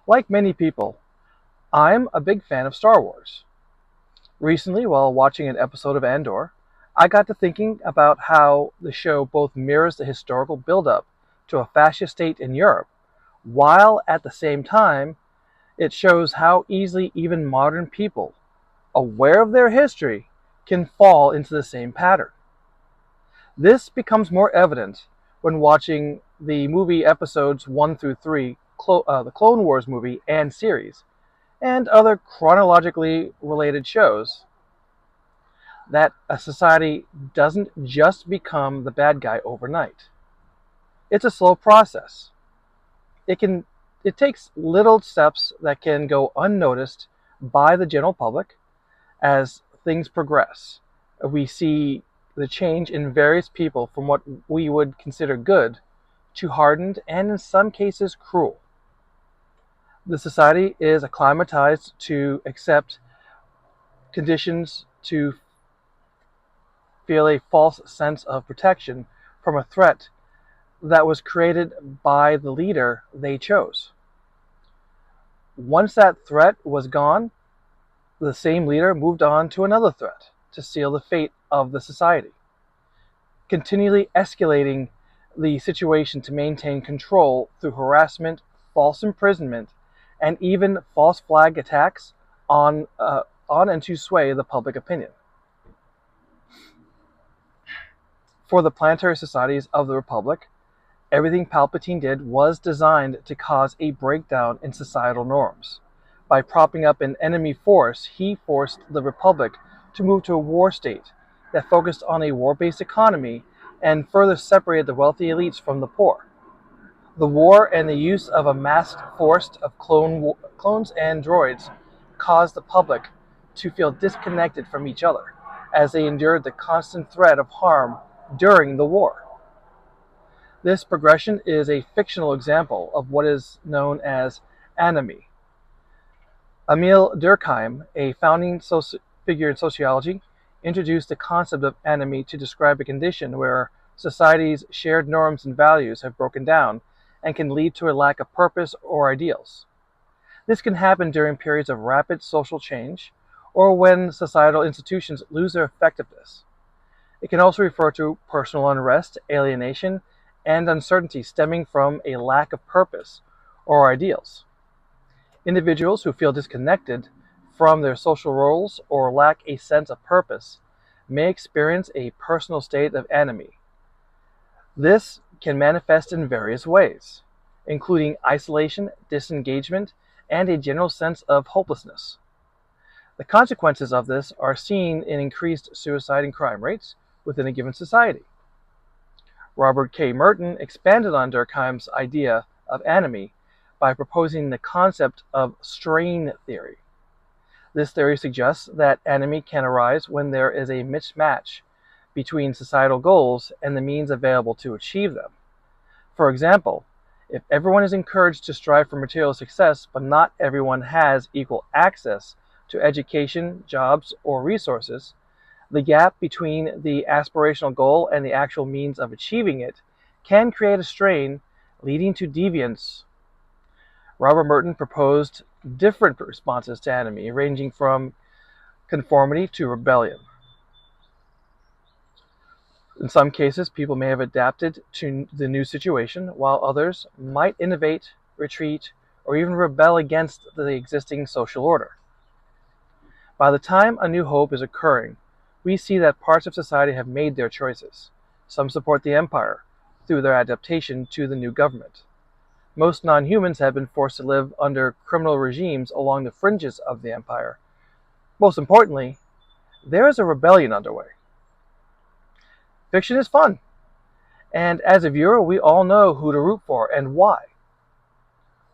Like many people, I'm a big fan of Star Wars. Recently, while watching an episode of Andor, I got to thinking about how the show both mirrors the historical buildup to a fascist state in Europe, while at the same time, it shows how easily even modern people, aware of their history, can fall into the same pattern. This becomes more evident when watching the movie episodes 1 through 3, the Clone Wars movie and series, and other chronologically related shows, that a society doesn't just become the bad guy overnight. It's a slow process. It can it takes little steps that can go unnoticed by the general public as things progress. We see the change in various people from what we would consider good to hardened and in some cases cruel. The society is acclimatized to accept conditions, to feel a false sense of protection from a threat that was created by the leader they chose. Once that threat was gone, the same leader moved on to another threat to seal the fate of the society, continually escalating the situation to maintain control through harassment, false imprisonment, and even false flag attacks on and to sway the public opinion. For the planetary societies of the Republic, everything Palpatine did was designed to cause a breakdown in societal norms. By propping up an enemy force, he forced the Republic to move to a war state that focused on a war-based economy and further separated the wealthy elites from the poor. The war and the use of a massed force of clones and droids caused the public to feel disconnected from each other as they endured the constant threat of harm during the war. This progression is a fictional example of what is known as anomie. Emil Durkheim, a founding figure in sociology, introduced the concept of anomie to describe a condition where society's shared norms and values have broken down and can lead to a lack of purpose or ideals. This can happen during periods of rapid social change or when societal institutions lose their effectiveness. It can also refer to personal unrest, alienation, and uncertainty stemming from a lack of purpose or ideals. Individuals who feel disconnected from their social roles or lack a sense of purpose may experience a personal state of anomie. This can manifest in various ways, including isolation, disengagement, and a general sense of hopelessness. The consequences of this are seen in increased suicide and crime rates within a given society. Robert K. Merton expanded on Durkheim's idea of anomie by proposing the concept of strain theory. This theory suggests that anomie can arise when there is a mismatch between societal goals and the means available to achieve them. For example, if everyone is encouraged to strive for material success, but not everyone has equal access to education, jobs, or resources, the gap between the aspirational goal and the actual means of achieving it can create a strain, leading to deviance. Robert Merton proposed different responses to anomie, ranging from conformity to rebellion. In some cases, people may have adapted to the new situation, while others might innovate, retreat, or even rebel against the existing social order. By the time A New Hope is occurring, we see that parts of society have made their choices. Some support the Empire through their adaptation to the new government. Most non-humans have been forced to live under criminal regimes along the fringes of the Empire. Most importantly, there is a rebellion underway. Fiction is fun, and as a viewer, we all know who to root for and why.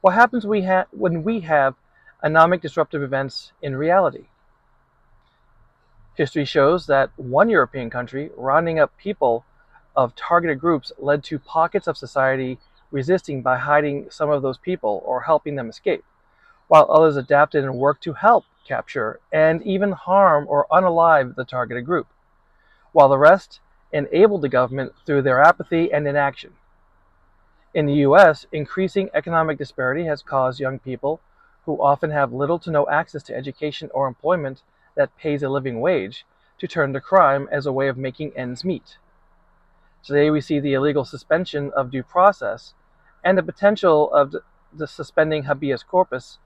What happens when we have anomic disruptive events in reality? History shows that one European country rounding up people of targeted groups led to pockets of society resisting by hiding some of those people or helping them escape, while others adapted and worked to help capture and even harm or unalive the targeted group, while the rest enabled the government through their apathy and inaction. In the US, increasing economic disparity has caused young people, who often have little to no access to education or employment that pays a living wage, to turn to crime as a way of making ends meet. Today we see the illegal suspension of due process and the potential of the suspending habeas corpus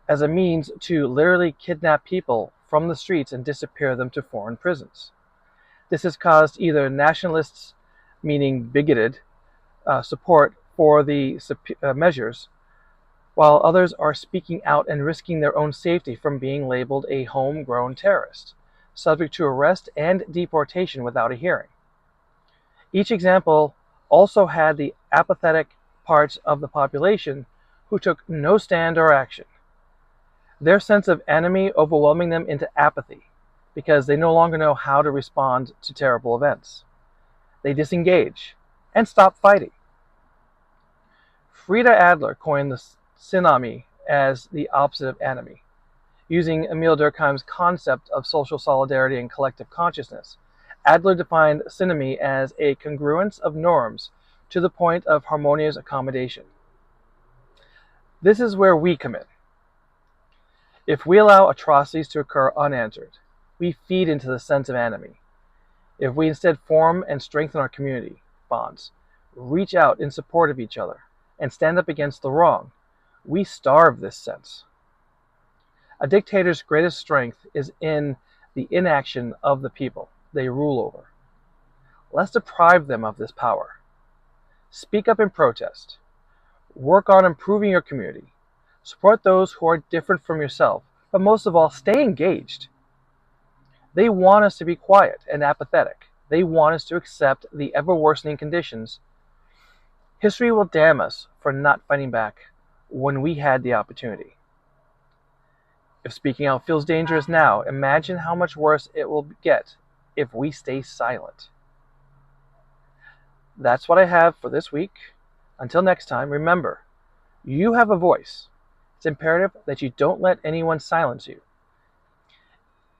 as a means to literally kidnap people from the streets and disappear them to foreign prisons. This has caused either nationalists, meaning bigoted, support for the measures, while others are speaking out and risking their own safety from being labeled a homegrown terrorist, subject to arrest and deportation without a hearing. Each example also had the apathetic parts of the population who took no stand or action, their sense of enemy overwhelming them into apathy because they no longer know how to respond to terrible events. They disengage and stop fighting. Frida Adler coined the Anomie as the opposite of anomie, using Emile Durkheim's concept of social solidarity and collective consciousness. Adler defined synony as a congruence of norms to the point of harmonious accommodation. This is where we come in. If we allow atrocities to occur unanswered, we feed into the sense of anomie. If we instead form and strengthen our community bonds, reach out in support of each other, and stand up against the wrong, we starve this sense. A dictator's greatest strength is in the inaction of the people they rule over. Let's deprive them of this power. Speak up and protest. Work on improving your community. Support those who are different from yourself, but most of all, stay engaged. They want us to be quiet and apathetic. They want us to accept the ever-worsening conditions. History will damn us for not fighting back when we had the opportunity. If speaking out feels dangerous now, imagine how much worse it will get if we stay silent. That's what I have for this week. Until next time, remember, you have a voice. It's imperative that you don't let anyone silence you.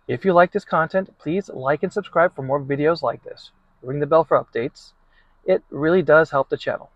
If you like this content, please like and subscribe for more videos like this. Ring the bell for updates. It really does help the channel.